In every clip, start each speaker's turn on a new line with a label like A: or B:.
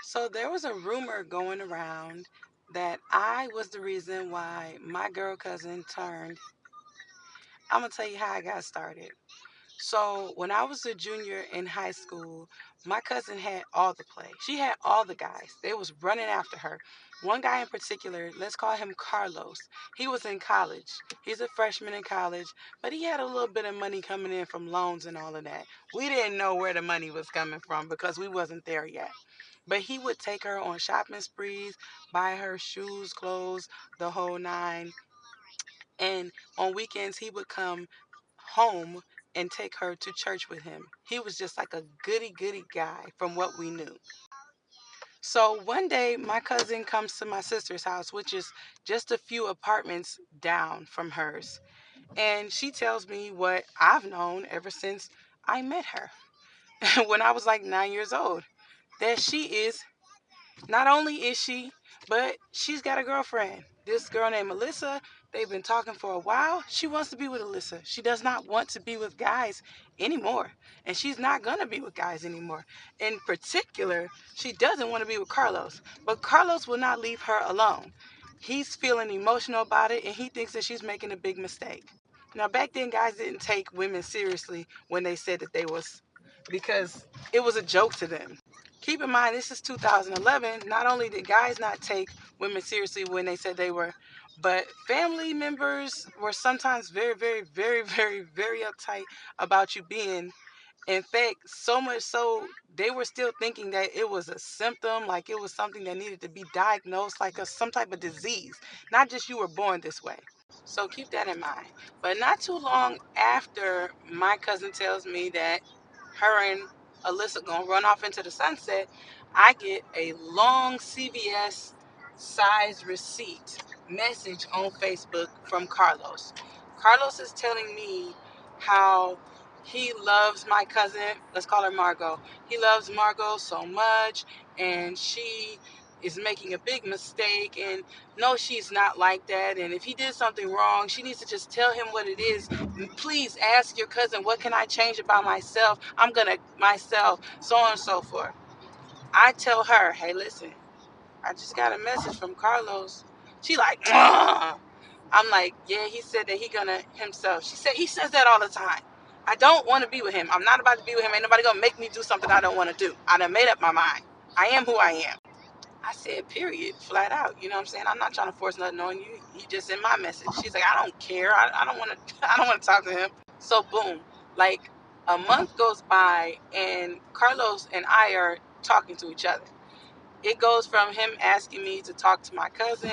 A: So there was a rumor going around that I was the reason why my girl cousin turned. I'm gonna tell you how I got started. So when I was a junior in high school, my cousin had all the play. She had all the guys. They was running after her. One guy in particular, let's call him Carlos. He was in college. He's a freshman in college, but he had a little bit of money coming in from loans and all of that. We didn't know where the money was coming from because we wasn't there yet. But he would take her on shopping sprees, buy her shoes, clothes, the whole nine. And on weekends, he would come home and take her to church with him. He was just like a goody goody guy from what we knew. So one day, my cousin comes to my sister's house, which is just a few apartments down from hers. And she tells me what I've known ever since I met her when I was like 9 years old, that she is, not only is she, but she's got a girlfriend. This girl named Melissa, they've been talking for a while. She wants to be with Alyssa. She does not want to be with guys anymore. And she's not going to be with guys anymore. In particular, she doesn't want to be with Carlos. But Carlos will not leave her alone. He's feeling emotional about it and he thinks that she's making a big mistake. Now, back then, guys didn't take women seriously when they said that they was, because it was a joke to them. Keep in mind, this is 2011. Not only did guys not take women seriously when they said they were, but family members were sometimes very, very, very, very, very uptight about you being. In fact, so much so, they were still thinking that it was a symptom, like it was something that needed to be diagnosed, like some type of disease, not just you were born this way. So keep that in mind. But not too long after my cousin tells me that her and Alyssa gonna run off into the sunset, I get a long CVS size receipt message on Facebook from Carlos. Carlos is telling me how he loves my cousin. Let's call her Margot. He loves Margot so much, and she is making a big mistake, and no, she's not like that, and if he did something wrong, she needs to just tell him what it is. Please ask your cousin, what can I change about myself? I'm gonna myself, so on and so forth. I tell her, hey, listen, I just got a message from Carlos. She like, "Ugh." I'm like, yeah, he said that he gonna himself. She said he says that all the time. I don't want to be with him. I'm not about to be with him. Ain't nobody gonna make me do something I don't want to do. I done made up my mind. I am who I am. I said, period, flat out. You know what I'm saying? I'm not trying to force nothing on you. He just in my message. She's like, I don't care. I don't want to. I don't want to talk to him. So boom, like a month goes by, and Carlos and I are talking to each other. It goes from him asking me to talk to my cousin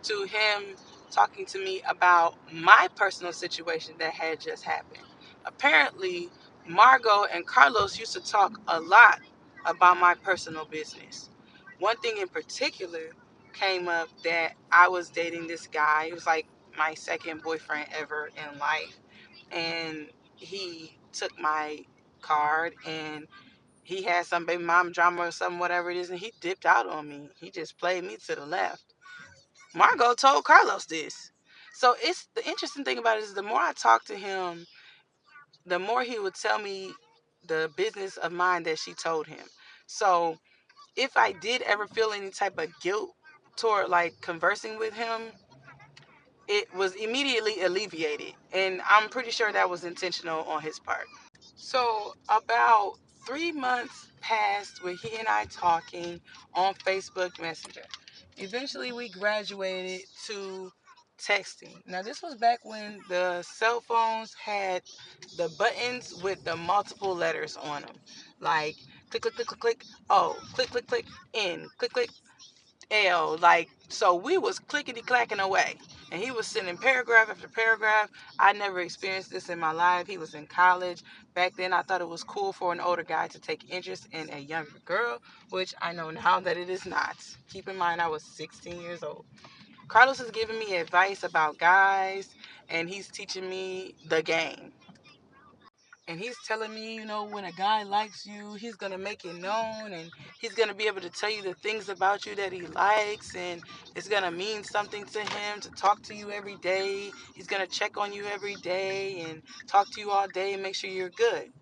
A: to him talking to me about my personal situation that had just happened. Apparently, Margot and Carlos used to talk a lot about my personal business. One thing in particular came up that I was dating this guy. It was like my second boyfriend ever in life. And he took my card and he had some baby mom drama or something, whatever it is, and he dipped out on me. He just played me to the left. Margot told Carlos this. So it's the interesting thing about it is the more I talked to him, the more he would tell me the business of mine that she told him. So if I did ever feel any type of guilt toward like conversing with him, it was immediately alleviated. And I'm pretty sure that was intentional on his part. So about 3 months passed with he and I talking on Facebook Messenger. Eventually, we graduated to texting. Now, this was back when the cell phones had the buttons with the multiple letters on them, like click, click, click, click, click. Oh, click, click, click. N, click, click. L, like, so we was clickety clacking away, and he was sending paragraph after paragraph. I never experienced this in my life. He was in college back then. I thought it was cool for an older guy to take interest in a younger girl, which I know now that it is not. Keep in mind I was 16 years old. Carlos is giving me advice about guys, and he's teaching me the game. And he's telling me, when a guy likes you, he's going to make it known, and he's going to be able to tell you the things about you that he likes, and it's going to mean something to him to talk to you every day. He's going to check on you every day and talk to you all day and make sure you're good.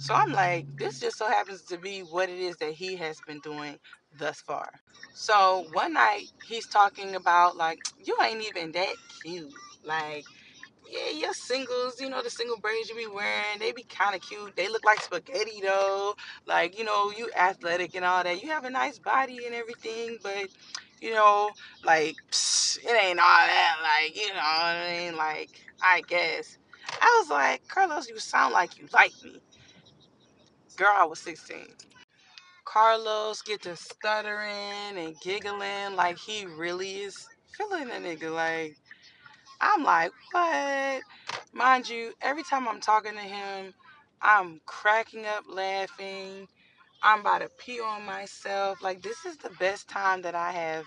A: So I'm like, this just so happens to be what it is that he has been doing thus far. So one night he's talking about like, you ain't even that cute. Like, yeah, your singles, the single braids you be wearing, they be kind of cute. They look like spaghetti though. Like, you athletic and all that. You have a nice body and everything, but you know, like, it ain't all that. Like, you know what I mean? Like, I guess. I was like, Carlos, you sound like you like me. Girl, I was 16. Carlos get to stuttering and giggling like he really is feeling a nigga. Like, I'm like, what? Mind you, every time I'm talking to him, I'm cracking up laughing. I'm about to pee on myself. Like, this is the best time that I have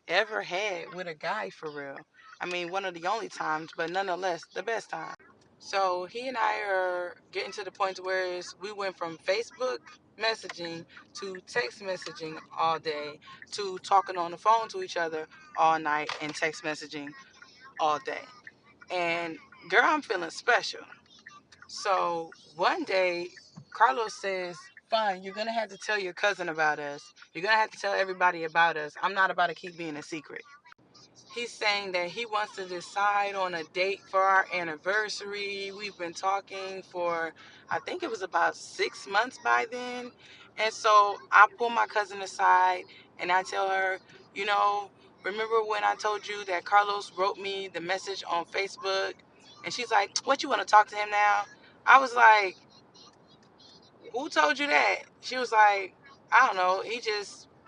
A: ever had with a guy for real. I mean, one of the only times, but nonetheless, the best time. So he and I are getting to the point where we went from Facebook messaging to text messaging all day to talking on the phone to each other all night and text messaging all day. And girl, I'm feeling special. So one day, Carlos says, fine, you're going to have to tell your cousin about us. You're going to have to tell everybody about us. I'm not about to keep being a secret. He's saying that he wants to decide on a date for our anniversary. We've been talking for, I think it was about 6 months by then. And so I pull my cousin aside and I tell her, you know, remember when I told you that Carlos wrote me the message on Facebook? And she's like, what, you want to talk to him now? I was like, who told you that? She was like, I don't know.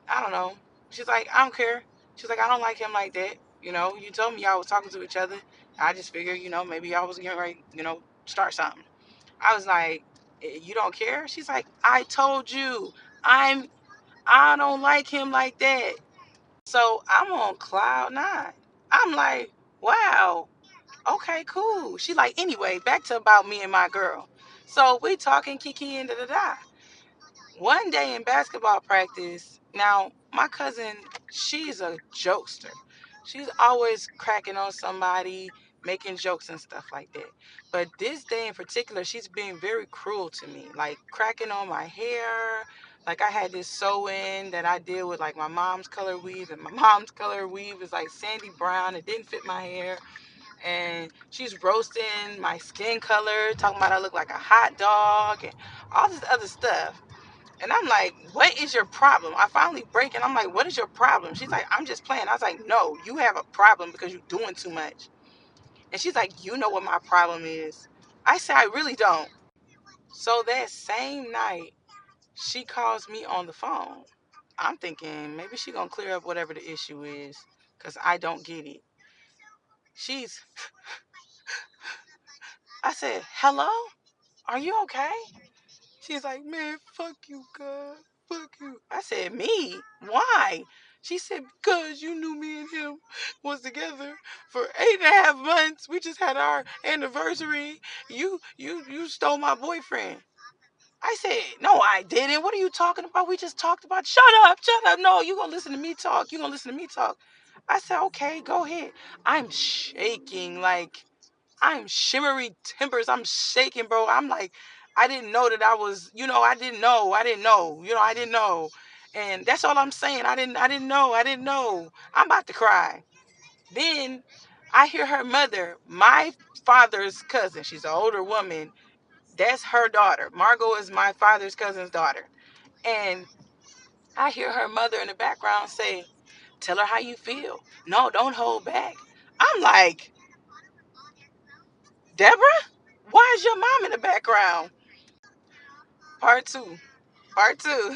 A: I don't know. She's like, I don't care. She's like, I don't like him like that. You told me y'all was talking to each other. I just figured, maybe y'all was getting ready, start something. I was like, you don't care? She's like, I told you, I'm, I don't like him like that. So I'm on cloud nine. I'm like, wow, okay, cool. She like, anyway, back to about me and my girl. So we talking Kiki and da da da. One day in basketball practice, now my cousin, she's a jokester. She's always cracking on somebody, making jokes and stuff like that. But this day in particular, she's being very cruel to me, like cracking on my hair. Like I had this sew in that I did with like my mom's color weave, and my mom's color weave is like sandy brown. It didn't fit my hair. And she's roasting my skin color, talking about I look like a hot dog and all this other stuff. And I'm like, what is your problem? I finally break and I'm like, what is your problem? She's like, I'm just playing. I was like, no, you have a problem because you're doing too much. And she's like, you know what my problem is. I said, I really don't. So that same night, she calls me on the phone. I'm thinking maybe she gonna clear up whatever the issue is because I don't get it. She's, I said, hello? Are you okay? She's like, man, fuck you, God. Fuck you. I said, me? Why? She said, because you knew me and him was together for 8.5 months. We just had our anniversary. You stole my boyfriend. I said, no, I didn't. What are you talking about? We just talked about, shut up, shut up. No, you gonna listen to me talk. You gonna listen to me talk. I said, okay, go ahead. I'm shaking like I'm shimmery timbers. I'm shaking, bro. I'm like, I didn't know that I was, I didn't know. I didn't know. I didn't know. And that's all I'm saying. I didn't know. I didn't know. I'm about to cry. Then I hear her mother, my father's cousin. She's an older woman. That's her daughter. Margot is my father's cousin's daughter. And I hear her mother in the background say, tell her how you feel. No, don't hold back. I'm like, Deborah, why is your mom in the background? Part two. Part two.